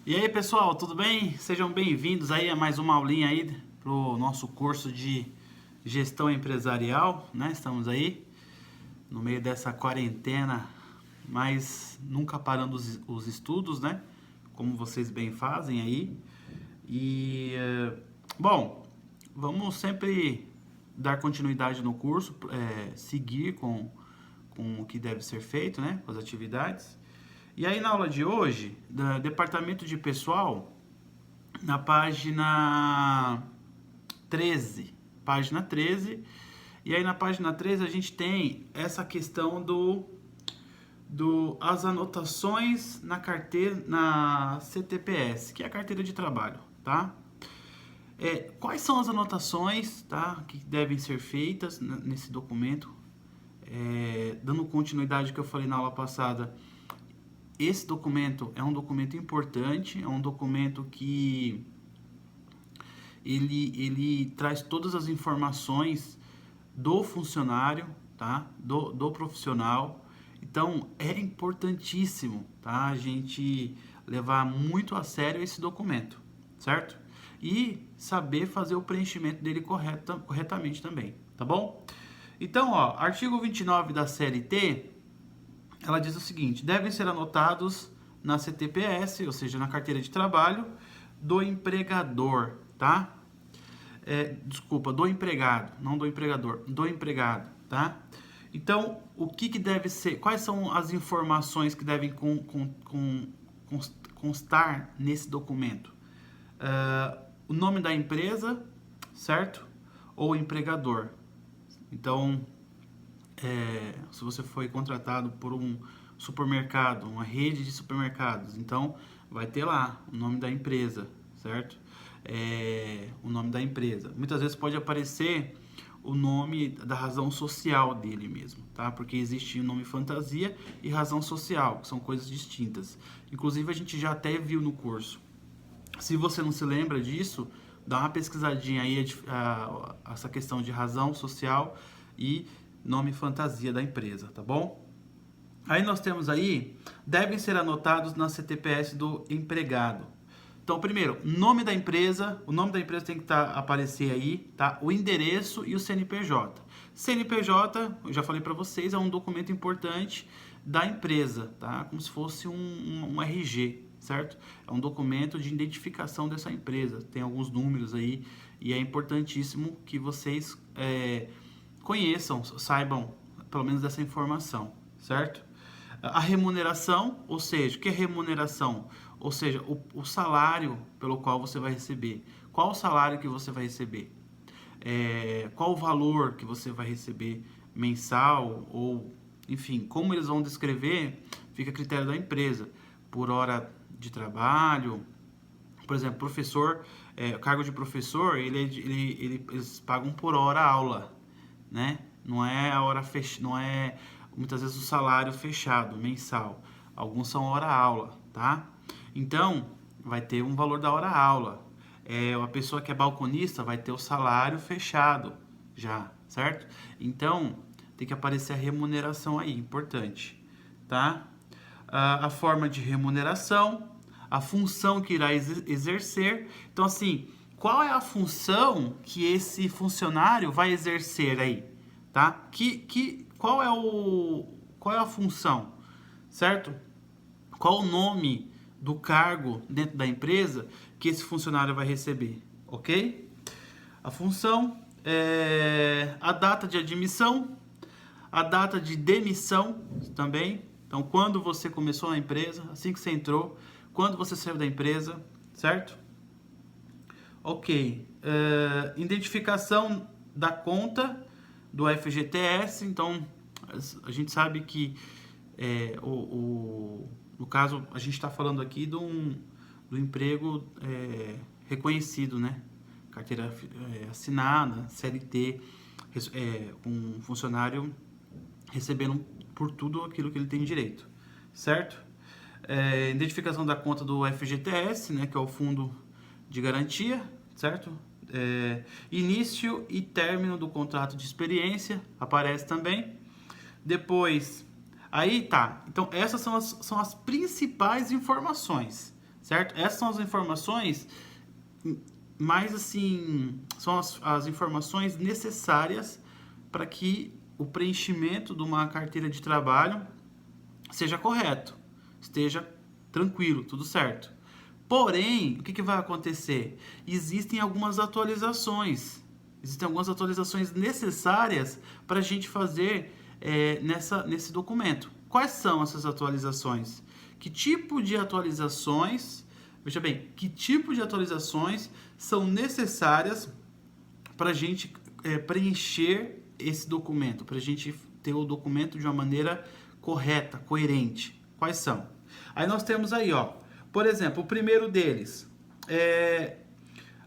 E aí pessoal, tudo bem? Sejam bem-vindos aí a mais uma aulinha aí pro nosso curso de gestão empresarial, né? Estamos aí no meio dessa quarentena, mas nunca parando os estudos, né? Como vocês bem fazem aí. Bom, vamos sempre dar continuidade no curso, seguir com o que deve ser feito, né? Com as atividades. E aí na aula de hoje, do departamento de pessoal, na página 13, e aí na página 13 a gente tem essa questão do as anotações na carteira, na CTPS, que é a carteira de trabalho, tá? Quais são as anotações, tá, que devem ser feitas nesse documento? Dando continuidade ao que eu falei na aula passada, esse documento é um documento importante, é um documento que ele traz todas as informações do funcionário, tá? Do profissional. Então é importantíssimo, tá? A gente levar muito a sério esse documento, certo? E saber fazer o preenchimento dele corretamente também, tá bom? Então, ó, artigo 29 da CLT, ela diz o seguinte: devem ser anotados na CTPS, ou seja, na carteira de trabalho do empregador, tá? Desculpa, do empregado, não do empregador, do empregado, tá? Então, o que deve ser, quais são as informações que devem constar nesse documento? O nome da empresa, certo? Ou empregador. Então, se você foi contratado por um supermercado, uma rede de supermercados, então vai ter lá o nome da empresa, certo? O nome da empresa. Muitas vezes pode aparecer o nome da razão social dele mesmo, tá? Porque existe o nome fantasia e razão social, que são coisas distintas. Inclusive a gente já até viu no curso. Se você não se lembra disso, dá uma pesquisadinha aí essa questão de razão social e nome fantasia da empresa, tá bom? Aí nós temos aí, devem ser anotados na CTPS do empregado. Então, primeiro, nome da empresa, o nome da empresa tem que aparecer aí, tá? O endereço e o CNPJ. CNPJ, eu já falei para vocês, é um documento importante da empresa, tá? Como se fosse um RG, certo? É um documento de identificação dessa empresa. Tem alguns números aí e é importantíssimo que vocês conheçam, saibam pelo menos dessa informação, certo? A remuneração, ou seja, o que é remuneração? Ou seja, o salário pelo qual você vai receber. Qual o salário que você vai receber? Qual o valor que você vai receber mensal? Ou, enfim, como eles vão descrever, fica a critério da empresa. Por hora de trabalho, por exemplo, professor, cargo de professor, eles pagam por hora aula, né? Não é a hora não é muitas vezes o salário fechado mensal. Alguns são hora aula, tá? Então vai ter um valor da hora aula. Uma pessoa que é balconista vai ter o salário fechado já, certo? Então tem que aparecer a remuneração aí, importante, tá? A forma de remuneração, a função que irá exercer. Então, assim, qual é a função que esse funcionário vai exercer aí, tá? Qual é a função, certo? Qual o nome do cargo dentro da empresa que esse funcionário vai receber, ok? A função, a data de admissão, a data de demissão também. Então, quando você começou na empresa, assim que você entrou, quando você saiu da empresa, certo? Ok. Identificação da conta do FGTS. Então, a gente sabe que no caso, a gente está falando aqui do emprego reconhecido, né? Carteira assinada, CLT, um funcionário recebendo por tudo aquilo que ele tem direito, certo? Identificação da conta do FGTS, né, que é o Fundo de Garantia, certo? Início e término do contrato de experiência, aparece também. Depois, aí tá. Então, essas são as principais informações, certo? Essas são as informações mais assim, são as informações necessárias para que o preenchimento de uma carteira de trabalho seja correto, esteja tranquilo, tudo certo. Porém, o que vai acontecer? Existem algumas atualizações necessárias para a gente fazer nesse documento. Quais são essas atualizações? Que tipo de atualizações, veja bem, que tipo de atualizações são necessárias para a gente preencher esse documento, para a gente ter o documento de uma maneira correta, coerente. Quais são? Aí nós temos aí, ó, por exemplo, o primeiro deles,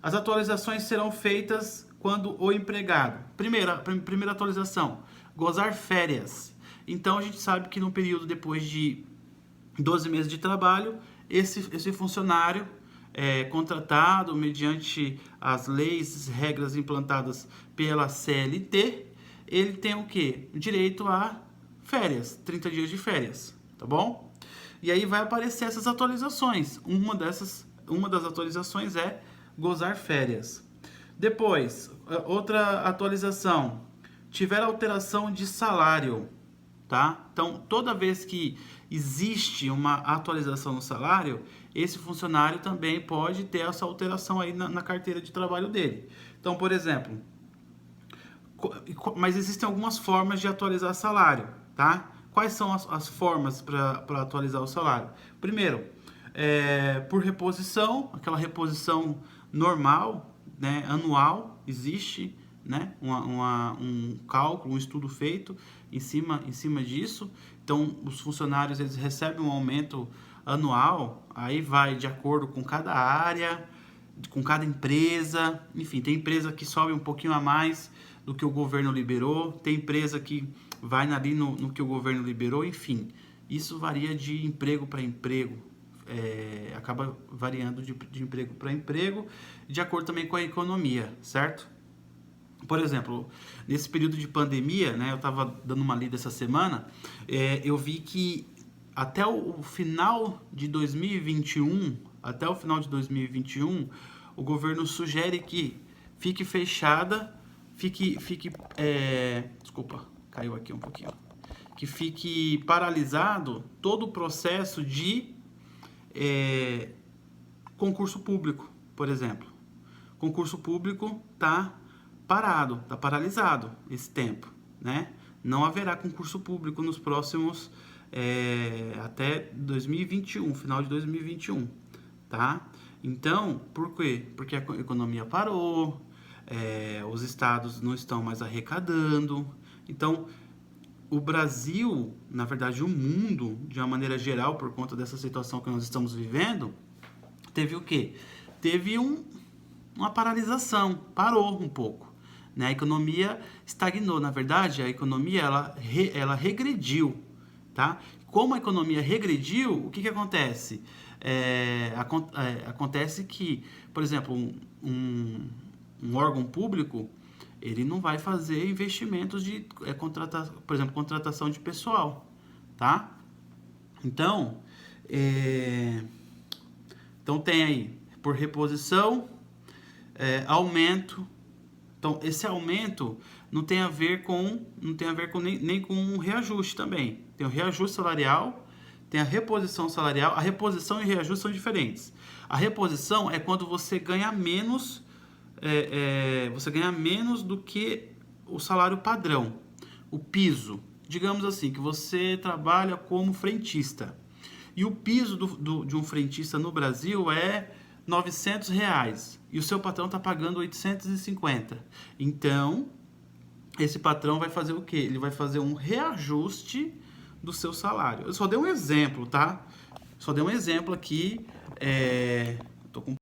as atualizações serão feitas quando o empregado, primeira atualização, gozar férias. Então a gente sabe que no período depois de 12 meses de trabalho, esse funcionário contratado mediante as leis, regras implantadas pela CLT, ele tem o quê? Direito a férias, 30 dias de férias, tá bom? E aí vai aparecer essas atualizações. Uma das atualizações é gozar férias. Depois, outra atualização, tiver alteração de salário, tá? Então, toda vez que existe uma atualização no salário, esse funcionário também pode ter essa alteração aí na carteira de trabalho dele. Então, por exemplo, mas existem algumas formas de atualizar salário, tá? Quais são as formas para atualizar o salário? Primeiro, por reposição, aquela reposição normal, né, anual, existe, né, um cálculo, um estudo feito em cima disso. Então, os funcionários eles recebem um aumento anual, aí vai de acordo com cada área, com cada empresa. Enfim, tem empresa que sobe um pouquinho a mais do que o governo liberou, tem empresa que vai ali no que o governo liberou, enfim. Isso varia de emprego para emprego, acaba variando de emprego para emprego, de acordo também com a economia, certo? Por exemplo, nesse período de pandemia, né, eu estava dando uma lida essa semana, eu vi que até o final de 2021, o governo sugere que fique fechada, desculpa, caiu aqui um pouquinho, que fique paralisado todo o processo de concurso público, por exemplo. Concurso público está parado, está paralisado esse tempo, né? Não haverá concurso público nos próximos até 2021, final de 2021, tá? Então, por quê? Porque a economia parou, os estados não estão mais arrecadando. Então, o Brasil, na verdade o mundo, de uma maneira geral, por conta dessa situação que nós estamos vivendo, teve o quê? Teve uma paralisação, parou um pouco, né? A economia estagnou, na verdade a economia ela regrediu, tá? Como a economia regrediu, o que acontece? Acontece que, por exemplo, um órgão público, ele não vai fazer investimentos de por exemplo, contratação de pessoal, tá? Então, tem aí, por reposição, aumento. Então, esse aumento não tem a ver com nem com um reajuste também. Tem o reajuste salarial, tem a reposição salarial. A reposição e o reajuste são diferentes. A reposição é quando você ganha menos, do que o salário padrão, o piso. Digamos assim, que você trabalha como frentista. E o piso de um frentista no Brasil é R$900 e o seu patrão está pagando 850. Então, esse patrão vai fazer o quê? Ele vai fazer um reajuste do seu salário. Eu só dei um exemplo, tá? Só dei um exemplo aqui. Tô com